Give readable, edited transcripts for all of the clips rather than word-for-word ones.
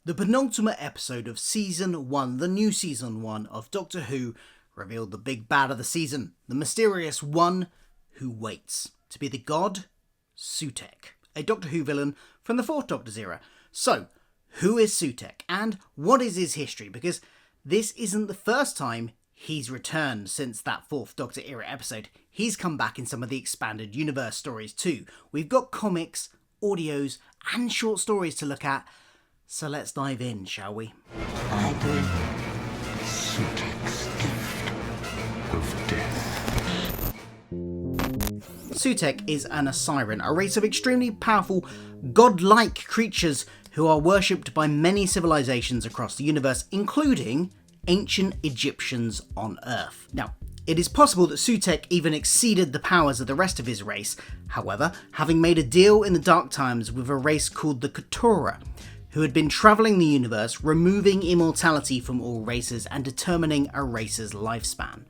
The penultimate episode of Season 1, the new Season 1 of Doctor Who, revealed the big bad of the season, the mysterious one who waits, to be the god Sutekh, a Doctor Who villain from the 4th Doctor's era. So, who is Sutekh, and what is his history? Because this isn't the first time he's returned since that 4th Doctor era episode. He's come back in some of the expanded universe stories too. We've got comics, audios, and short stories to look at. So let's dive in, shall we? I bring Sutekh's gift of death. Sutekh is an Osiran, a race of extremely powerful, godlike creatures who are worshipped by many civilizations across the universe, including ancient Egyptians on Earth. Now, it is possible that Sutekh even exceeded the powers of the rest of his race, however, having made a deal in the Dark Times with a race called the Kotturuh, who had been travelling the universe, removing immortality from all races and determining a race's lifespan.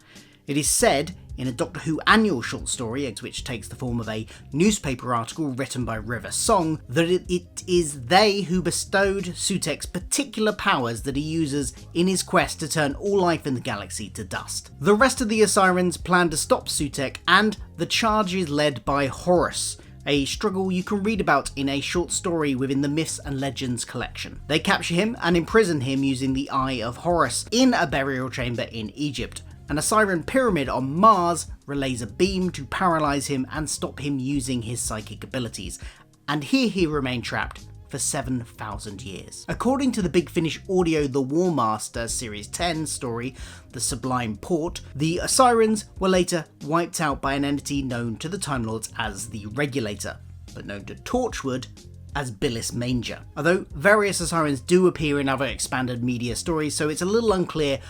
It is said in a Doctor Who annual short story, which takes the form of a newspaper article written by River Song, that it is they who bestowed Sutekh's particular powers that he uses in his quest to turn all life in the galaxy to dust. The rest of the Osirans plan to stop Sutekh, and the charge is led by Horus, a struggle you can read about in a short story within the Myths and Legends collection. They capture him and imprison him using the Eye of Horus in a burial chamber in Egypt. An Osiran pyramid on Mars relays a beam to paralyse him and stop him using his psychic abilities, and here he remained trapped for 7,000 years. According to the Big Finish audio The War Master Series 10 story, The Sublime Port, the Osirans were later wiped out by an entity known to the Time Lords as the Regulator, but known to Torchwood as Billis Manger. Although various Osirans do appear in other expanded media stories, so it's a little unclear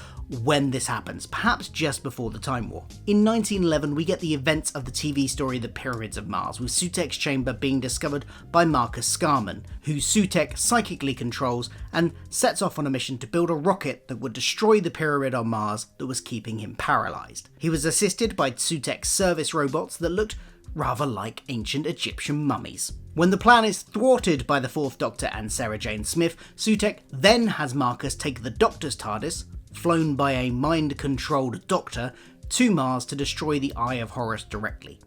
when this happens, perhaps just before the Time War. In 1911, we get the events of the TV story The Pyramids of Mars, with Sutekh's chamber being discovered by Marcus Scarman, who Sutekh psychically controls and sets off on a mission to build a rocket that would destroy the pyramid on Mars that was keeping him paralysed. He was assisted by Sutekh's service robots that looked rather like ancient Egyptian mummies. When the plan is thwarted by the 4th Doctor and Sarah Jane Smith, Sutekh then has Marcus take the Doctor's TARDIS, flown by a mind-controlled Doctor, to Mars to destroy the Eye of Horus directly.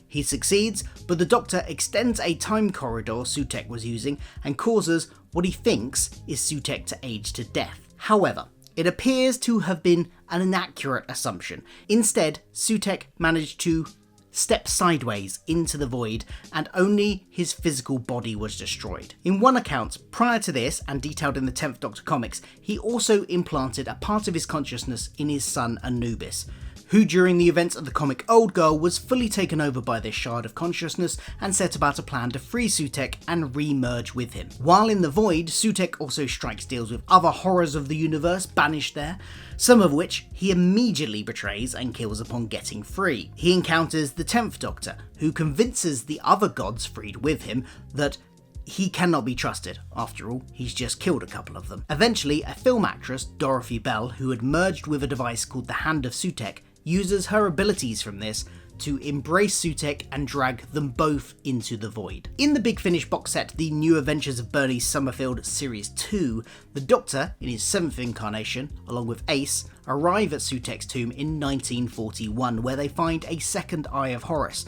He succeeds, but the Doctor extends a time corridor Sutekh was using and causes what he thinks is Sutekh to age to death. However, it appears to have been an inaccurate assumption. Instead, Sutekh managed to step sideways into the void, and only his physical body was destroyed. In one account, prior to this, and detailed in the 10th Doctor comics, he also implanted a part of his consciousness in his son Anubis, who during the events of the comic Old Girl was fully taken over by this shard of consciousness and set about a plan to free Sutekh and re-merge with him. While in the void, Sutekh also strikes deals with other horrors of the universe banished there, some of which he immediately betrays and kills upon getting free. He encounters the 10th Doctor, who convinces the other gods freed with him that he cannot be trusted. After all, he's just killed a couple of them. Eventually, a film actress, Dorothy Bell, who had merged with a device called the Hand of Sutekh, uses her abilities from this to embrace Sutekh and drag them both into the void. In the Big Finish box set, The New Adventures of Bernice Summerfield Series 2, the Doctor, in his 7th incarnation, along with Ace, arrive at Sutekh's tomb in 1941, where they find a second Eye of Horus.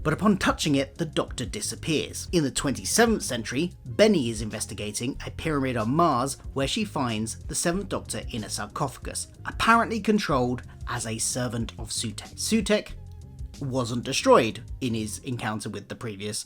But upon touching it, the Doctor disappears. In the 27th century, Benny is investigating a pyramid on Mars where she finds the 7th Doctor in a sarcophagus, apparently controlled as a servant of Sutekh. Sutekh wasn't destroyed in his encounter with the previous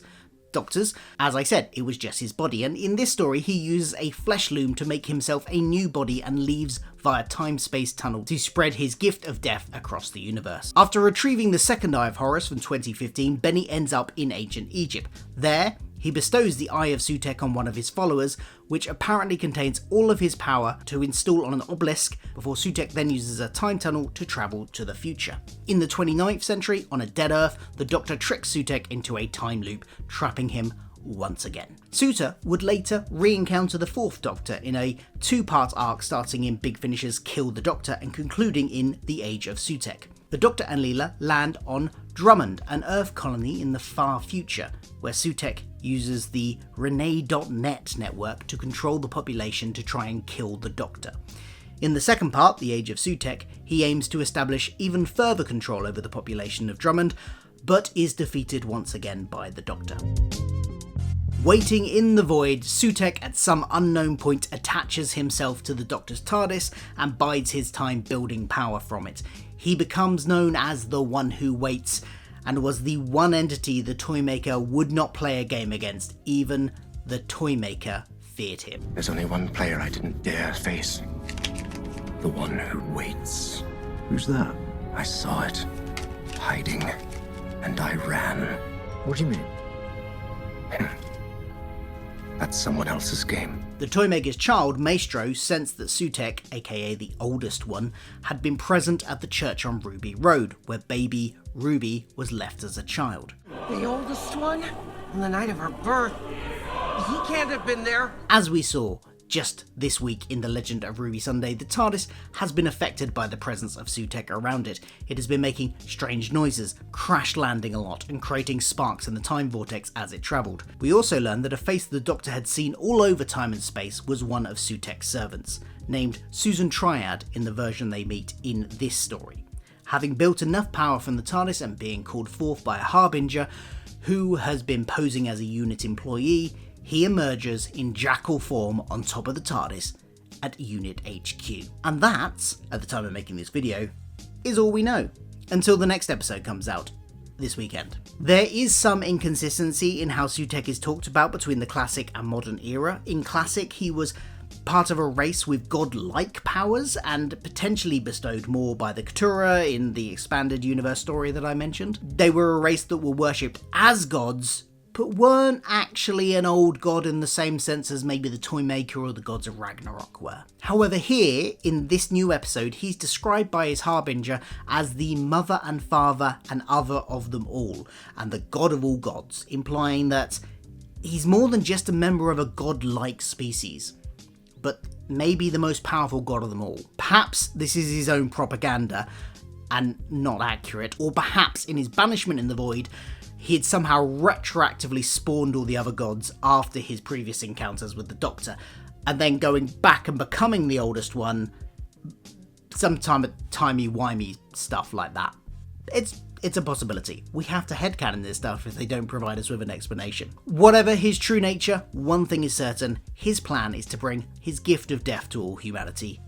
Doctors. As I said, it was just his body, and in this story he uses a flesh loom to make himself a new body and leaves via time-space tunnel to spread his gift of death across the universe. After retrieving the second Eye of Horus from 2015, Benny ends up in ancient Egypt. There, he bestows the Eye of Sutekh on one of his followers, which apparently contains all of his power to install on an obelisk, before Sutekh then uses a time tunnel to travel to the future. In the 29th century, on a dead Earth, the Doctor tricks Sutekh into a time loop, trapping him once again. Sutekh would later re-encounter the 4th Doctor in a 2-part arc starting in Big Finish's Kill the Doctor and concluding in The Age of Sutekh. The Doctor and Leela land on Drummond, an Earth colony in the far future, where Sutekh uses the Renee.net network to control the population to try and kill the Doctor. In the second part, The Age of Sutekh, he aims to establish even further control over the population of Drummond, but is defeated once again by the Doctor. Waiting in the void, Sutekh at some unknown point attaches himself to the Doctor's TARDIS and bides his time building power from it. He becomes known as the One Who Waits, and was the one entity the Toymaker would not play a game against. Even the Toymaker feared him. There's only one player I didn't dare face. The One Who Waits. Who's that? I saw it, hiding, and I ran. What do you mean? That's someone else's game. The Toymaker's child, Maestro, sensed that Sutekh, aka the oldest one, had been present at the church on Ruby Road, where baby Ruby was left as a child. The oldest one? On the night of her birth? He can't have been there. As we saw just this week in The Legend of Ruby Sunday, the TARDIS has been affected by the presence of Sutekh around it. It has been making strange noises, crash landing a lot, and creating sparks in the time vortex as it travelled. We also learned that a face the Doctor had seen all over time and space was one of Sutekh's servants, named Susan Triad in the version they meet in this story. Having built enough power from the TARDIS and being called forth by a Harbinger, who has been posing as a unit employee, he emerges in jackal form on top of the TARDIS at Unit HQ. And that, at the time of making this video, is all we know, until the next episode comes out this weekend. There is some inconsistency in how Sutekh is talked about between the classic and modern era. In classic, he was part of a race with godlike powers and potentially bestowed more by the Kotturuh in the expanded universe story that I mentioned. They were a race that were worshipped as gods, but weren't actually an old god in the same sense as maybe the Toymaker or the gods of Ragnarok were. However, here, in this new episode, he's described by his Harbinger as the mother and father and other of them all, and the god of all gods, implying that he's more than just a member of a godlike species, but maybe the most powerful god of them all. Perhaps this is his own propaganda and not accurate, or perhaps in his banishment in the void, he had somehow retroactively spawned all the other gods after his previous encounters with the Doctor, and then going back and becoming the oldest one sometime at timey-wimey stuff like that. It's a possibility. We have to headcanon this stuff if they don't provide us with an explanation. Whatever his true nature, one thing is certain: his plan is to bring his gift of death to all humanity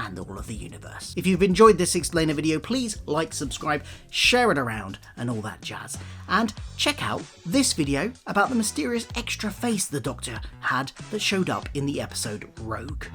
and all of the universe. If you've enjoyed this explainer video, please like, subscribe, share it around, and all that jazz. And check out this video about the mysterious extra face the Doctor had that showed up in the episode Rogue.